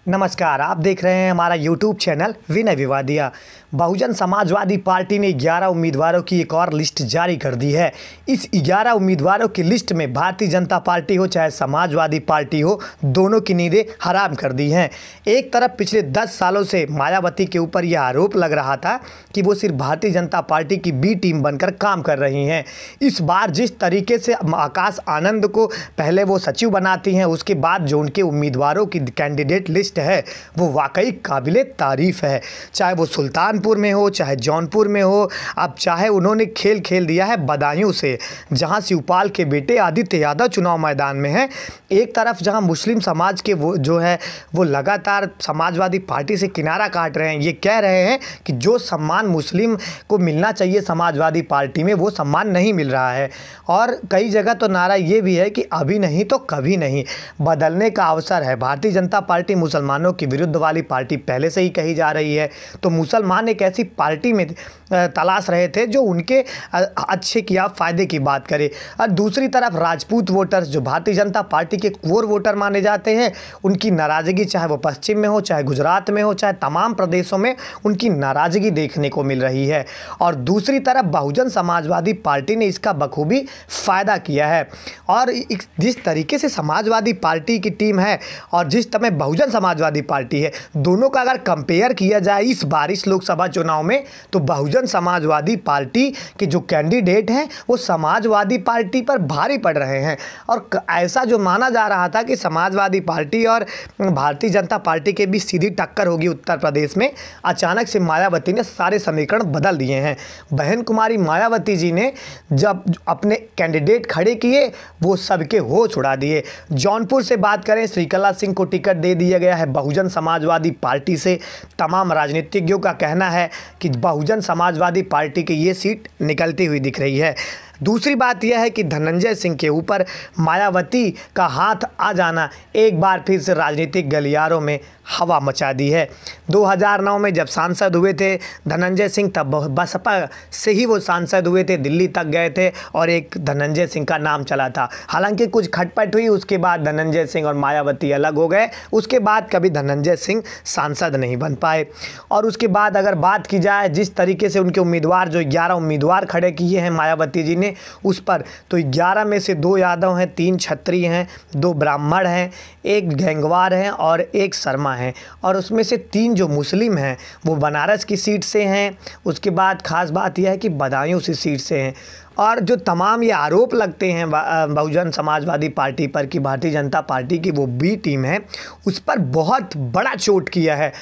नमस्कार, आप देख रहे हैं हमारा यूट्यूब चैनल विनय विवादिया। बहुजन समाजवादी पार्टी ने 11 उम्मीदवारों की एक और लिस्ट जारी कर दी है। इस 11 उम्मीदवारों की लिस्ट में भारतीय जनता पार्टी हो चाहे समाजवादी पार्टी हो, दोनों की नींदें हराम कर दी हैं। एक तरफ पिछले 10 सालों से मायावती के ऊपर यह आरोप लग रहा था कि वो सिर्फ भारतीय जनता पार्टी की बी टीम बनकर काम कर रही हैं। इस बार जिस तरीके से आकाश आनंद को पहले वो सचिव बनाती हैं, उसके बाद जो उनके उम्मीदवारों की कैंडिडेट लिस्ट है वो वाकई काबिले तारीफ है। चाहे वो सुल्तानपुर में हो चाहे जौनपुर में हो, अब चाहे उन्होंने खेल खेल दिया है बदायूं से, जहां शिवपाल के बेटे आदित्य यादव चुनाव मैदान में हैं। एक तरफ जहां मुस्लिम समाज के वो जो है वो लगातार समाजवादी पार्टी से किनारा काट रहे हैं, ये कह रहे हैं कि जो सम्मान मुस्लिम को मिलना चाहिए समाजवादी पार्टी में वो सम्मान नहीं मिल रहा है। और कई जगह तो नारा ये भी है कि अभी नहीं तो कभी नहीं, बदलने का अवसर है। भारतीय जनता पार्टी मुसलमानों की विरुद्ध वाली पार्टी पहले से ही कही जा रही है, तो मुसलमान एक ऐसी पार्टी में तलाश रहे थे जो उनके अच्छे की आप फ़ायदे की बात करे। और दूसरी तरफ राजपूत वोटर्स जो भारतीय जनता पार्टी के कोर वोटर माने जाते हैं, उनकी नाराज़गी चाहे वो पश्चिम में हो चाहे गुजरात में हो चाहे तमाम प्रदेशों में उनकी नाराज़गी देखने को मिल रही है। और दूसरी तरफ बहुजन समाजवादी पार्टी ने इसका बखूबी फ़ायदा किया है। और जिस तरीके से समाजवादी पार्टी की टीम है और जिस तरह बहुजन समाजवादी पार्टी है, दोनों का अगर कंपेयर किया जाए इस बार इस लोकसभा चुनाव में, तो बहुजन समाजवादी पार्टी के जो कैंडिडेट हैं वो समाजवादी पार्टी पर भारी पड़ रहे हैं। और ऐसा जो माना जा रहा था कि समाजवादी पार्टी और भारतीय जनता पार्टी के बीच सीधी टक्कर होगी उत्तर प्रदेश में, अचानक से मायावती ने सारे समीकरण बदल दिए हैं। बहन कुमारी मायावती जी ने जब अपने कैंडिडेट खड़े किए वो सबके होश उड़ा दिए। जौनपुर से बात करें, श्रीकला सिंह को टिकट दे दिया गया है बहुजन समाजवादी पार्टी से। तमाम राजनीतिज्ञों का कहना है कि बहुजन समाजवादी पार्टी की ये सीट निकलती हुई दिख रही है। दूसरी बात यह है कि धनंजय सिंह के ऊपर मायावती का हाथ आ जाना एक बार फिर से राजनीतिक गलियारों में हवा मचा दी है। 2009 में जब सांसद हुए थे धनंजय सिंह, तब बसपा से ही वो सांसद हुए थे, दिल्ली तक गए थे और एक धनंजय सिंह का नाम चला था। हालांकि कुछ खटपट हुई, उसके बाद धनंजय सिंह और मायावती अलग हो गए। उसके बाद कभी धनंजय सिंह सांसद नहीं बन पाए। और उसके बाद अगर बात की जाए जिस तरीके से उनके उम्मीदवार जो 11 उम्मीदवार खड़े किए हैं मायावती जी ने उस पर, तो 11 में से 2 यादव हैं, 3 क्षत्रिय हैं, 2 ब्राह्मण हैं, 1 गैंगवार हैं और 1 शर्मा हैं। और उसमें से 3 जो मुस्लिम हैं वो बनारस की सीट से हैं। उसके बाद ख़ास बात यह है कि बदायूं से सीट से हैं। और जो तमाम ये आरोप लगते हैं बहुजन समाजवादी पार्टी पर कि भारतीय जनता पार्टी की वो बी टीम है, उस पर बहुत बड़ा चोट किया है।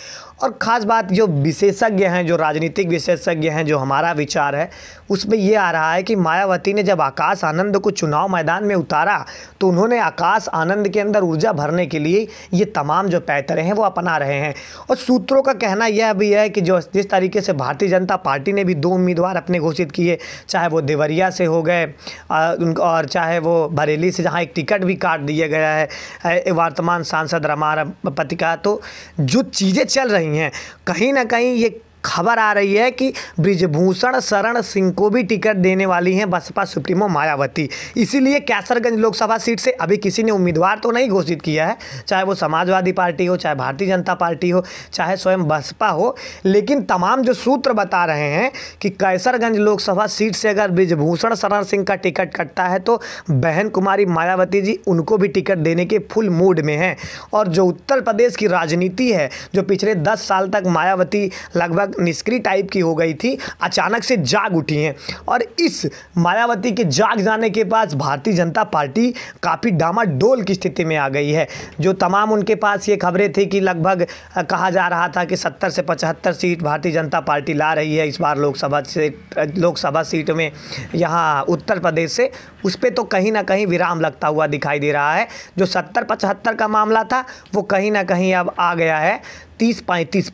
और ख़ास बात जो विशेषज्ञ हैं, जो राजनीतिक विशेषज्ञ हैं, जो हमारा विचार है उसमें ये आ रहा है कि मायावती ने जब आकाश आनंद को चुनाव मैदान में उतारा तो उन्होंने आकाश आनंद के अंदर ऊर्जा भरने के लिए ये तमाम जो पैतरे हैं वो अपना रहे हैं। और सूत्रों का कहना यह भी है कि जो जिस तरीके से भारतीय जनता पार्टी ने भी 2 उम्मीदवार अपने घोषित किए, चाहे वो देवरिया से हो गए और चाहे वो बरेली से जहाँ एक टिकट भी काट दिया गया है वर्तमान सांसद रमापति का, तो जो चीज़ें चल रही हैं कहीं ना कहीं ये खबर आ रही है कि बृजभूषण शरण सिंह को भी टिकट देने वाली हैं बसपा सुप्रीमो मायावती। इसीलिए कैसरगंज लोकसभा सीट से अभी किसी ने उम्मीदवार तो नहीं घोषित किया है, चाहे वो समाजवादी पार्टी हो चाहे भारतीय जनता पार्टी हो चाहे स्वयं बसपा हो, लेकिन तमाम जो सूत्र बता रहे हैं कि कैसरगंज लोकसभा सीट से अगर बृजभूषण शरण सिंह का टिकट कटता है तो बहन कुमारी मायावती जी उनको भी टिकट देने के फुल मूड में हैं। और जो उत्तर प्रदेश की राजनीति है, जो पिछले 10 साल तक मायावती लगभग निष्क्रिय टाइप की हो गई थी, अचानक से जाग उठी हैं। और इस मायावती के जाग जाने के बाद भारतीय जनता पार्टी काफ़ी डामाडोल की स्थिति में आ गई है। जो तमाम उनके पास ये खबरें थी कि लगभग कहा जा रहा था कि 70 से 75 सीट भारतीय जनता पार्टी ला रही है इस बार लोकसभा सीट में यहाँ उत्तर प्रदेश से, उस पर तो कहीं ना कहीं विराम लगता हुआ दिखाई दे रहा है। जो 70-75 का मामला था वो कहीं ना कहीं अब आ गया है 30-35